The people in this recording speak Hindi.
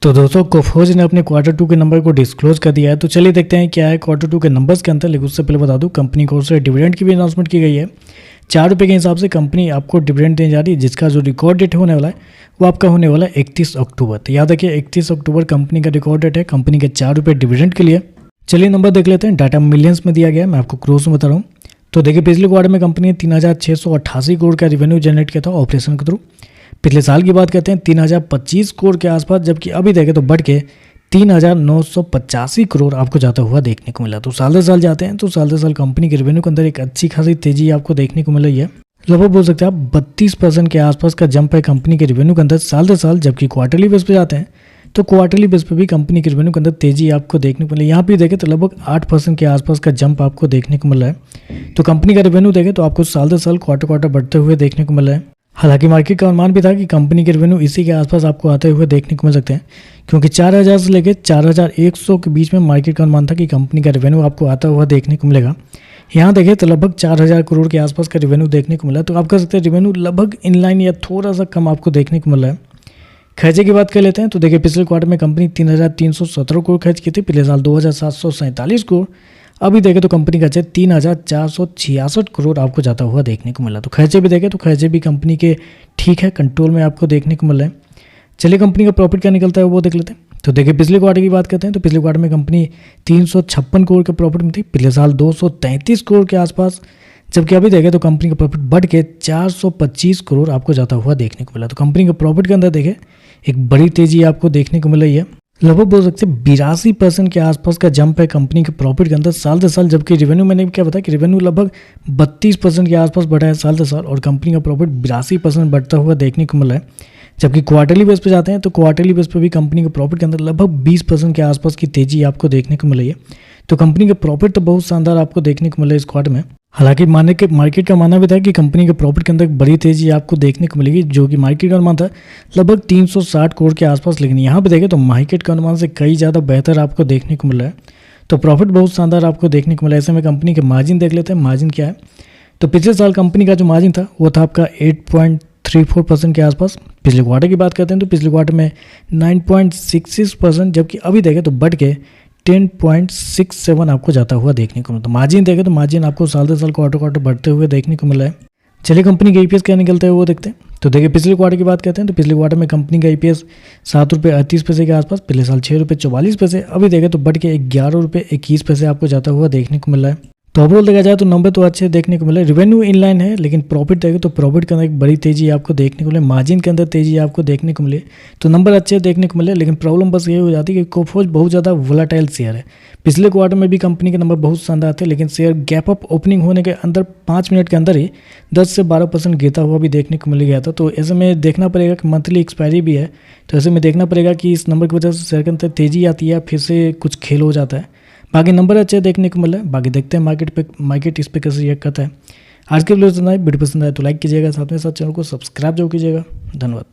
तो दोस्तों कोफोज ने अपने Q2 के नंबर को डिस्क्लोज कर दिया है। तो चलिए देखते हैं क्या है Q2 के नंबर्स के अंदर। लेकिन उससे पहले बता दूं कंपनी की ओर से डिविडेंड की भी अनाउंसमेंट की गई है। 4 रुपये के हिसाब से कंपनी आपको डिविडेंड देने जा रही है, जिसका जो रिकॉर्ड डेट होने वाला है वो आपका होने वाला है 31 अक्टूबर। तो याद रखिए 31 अक्टूबर कंपनी का रिकॉर्ड डेट है कंपनी के 4 रुपये डिविडेंड के लिए। चलिए नंबर देख लेते हैं। डाटा मिलियंस में दिया गया है, मैं आपको क्रोर्स में बता रहा हूँ। तो देखिए पिछले क्वार्टर में कंपनी ने 3688 करोड़ का रेवेन्यू जनरेट किया था ऑपरेशन के थ्रू। पिछले साल की बात करते हैं 3025 करोड़ के आसपास, जबकि अभी देखें तो बढ़ के 3985 करोड़ आपको जाता हुआ देखने को मिला। तो साल दर साल जाते हैं तो साल दर साल कंपनी के रेवेन्यू के अंदर एक अच्छी खासी तेजी आपको देखने को मिल रही है। लगभग बोल सकते हैं आप 32% के आसपास का जंप है कंपनी के रेवेन्यू के अंदर साल दर साल। जबकि क्वार्टरली बेस पे जाते हैं तो क्वार्टरली बेस पे भी कंपनी के रेवेन्यू के अंदर तेजी आपको देखने को मिली। यहाँ पे देखें तो लगभग 8% के आसपास का जंप आपको देखने को मिल रहा है। तो कंपनी का रेवेन्यू देखें तो आपको साल दर साल क्वार्टर बढ़ते हुए देखने को मिल रहा है। हालांकि मार्केट का अनुमान भी था कि कंपनी के रेवेन्यू इसी के आसपास आपको आते हुए देखने को मिल सकते हैं, क्योंकि 4000 से लेकर 4100 के बीच में मार्केट का अनुमान था कि कंपनी का रेवेन्यू आपको आता हुआ देखने को मिलेगा। यहाँ देखें तो लगभग 4000 करोड़ के आसपास का रेवेन्यू देखने को मिला। तो आप कह सकते हैं रेवेन्यू लगभग इनलाइन या थोड़ा सा कम आपको देखने को मिल रहा है। खर्चे की बात कर लेते हैं तो देखिए पिछले क्वार्टर में कंपनी 3317 करोड़ खर्च की थी, पिछले साल 2747 करोड़। अभी देखें तो कंपनी का 3466 करोड़ आपको जाता हुआ देखने को मिला। तो खर्चे भी देखें तो खर्चे भी कंपनी के ठीक है, कंट्रोल में आपको देखने को मिल रहा है। चलिए कंपनी का प्रॉफिट क्या निकलता है वो देख लेते हैं। तो देखिए पिछले क्वार्टर की बात करते हैं तो पिछले क्वार्टर में कंपनी 356 करोड़ के प्रॉफिट में थी, पिछले साल 233 करोड़ के आसपास। जबकि अभी देखें तो कंपनी का प्रॉफिट बढ़ के 425 करोड़ आपको जाता हुआ देखने को मिला। तो कंपनी के प्रॉफिट के अंदर देखें एक बड़ी तेजी आपको देखने को मिल रही है। लगभग बोल सकते हैं 82% के आसपास का जंप है कंपनी के प्रॉफिट के अंदर साल दर साल। जबकि रेवेन्यू मैंने क्या बताया कि रेवेन्यू लगभग 32% के आसपास बढ़ा है साल दर साल, और कंपनी का प्रॉफिट 82% बढ़ता हुआ देखने को मिला है। जबकि क्वार्टरली बेस पे जाते हैं तो क्वार्टरली बेस पे भी कंपनी के प्रॉफिट के अंदर लगभग 20% के आसपास की तेजी आपको देखने को मिल रही है। तो कंपनी के प्रॉफिट तो बहुत शानदार आपको देखने को मिला है इस क्वार्टर में। हालांकि मार्केट का मानना भी था कि कंपनी के प्रॉफिट के अंदर एक बड़ी तेजी आपको देखने को मिलेगी, जो कि मार्केट का अनुमान था लगभग 360 करोड़ के आसपास। लेकिन यहाँ पे देखें तो मार्केट का अनुमान से कई ज़्यादा बेहतर आपको देखने को मिल रहा है। तो प्रॉफिट बहुत शानदार आपको देखने को मिला। ऐसे में कंपनी के मार्जिन देख लेते हैं, मार्जिन क्या है। तो पिछले साल कंपनी का जो मार्जिन था वो था आपका 8.34% के आसपास। पिछले क्वार्टर की बात करते हैं तो पिछले क्वार्टर में 9.66%, जबकि अभी देखें तो बढ़ के 10.67 आपको जाता हुआ देखने को मिला। तो मार्जिन देखें तो मार्जिन आपको साल दर साल क्वार्टर बढ़ते हुए देखने को मिला है। चलिए कंपनी का ईपीएस क्या निकलता है वो देखते हैं। तो देखिए पिछले क्वार्टर की बात करते हैं तो पिछले क्वार्टर में कंपनी का ईपीएस 7 रुपये 38 पैसे के आसपास, पिछले साल 6 रुपये 44 पैसे। अभी देखें तो बढ़ के 11 रुपये 21 पैसे आपको जाता हुआ देखने को मिल रहा है। तो ओवरऑल देखा जाए तो नंबर तो अच्छे देखने को मिले। रेवेन्यू इनलाइन है, लेकिन प्रॉफिट देखें तो प्रॉफिट के अंदर एक बड़ी तेजी आपको देखने को मिले, मार्जिन के अंदर तेजी आपको देखने को मिले। तो नंबर अच्छे देखने को मिले, लेकिन प्रॉब्लम बस ये हो जाती है कि कोफोज बहुत ज़्यादा वोलाटाइल शेयर है। पिछले क्वार्टर में भी कंपनी के नंबर बहुत शानदार थे, लेकिन शेयर गैप अप ओपनिंग होने के अंदर 5 मिनट के अंदर ही 10 से 12% गिरता हुआ भी देखने को मिल गया था। तो ऐसे में देखना पड़ेगा कि मंथली एक्सपायरी भी है, तो ऐसे में देखना पड़ेगा कि इस नंबर की वजह से शेयर के अंदर तेजी आती है, फिर से कुछ खेल हो जाता है। बाकी नंबर अच्छे देखने को मिला है। बाकी देखते हैं मार्केट इस पे कैसे रिएक्ट करता है। आज के वीडियो पसंद आए तो लाइक कीजिएगा, साथ में साथ चैनल को सब्सक्राइब जरूर कीजिएगा। धन्यवाद।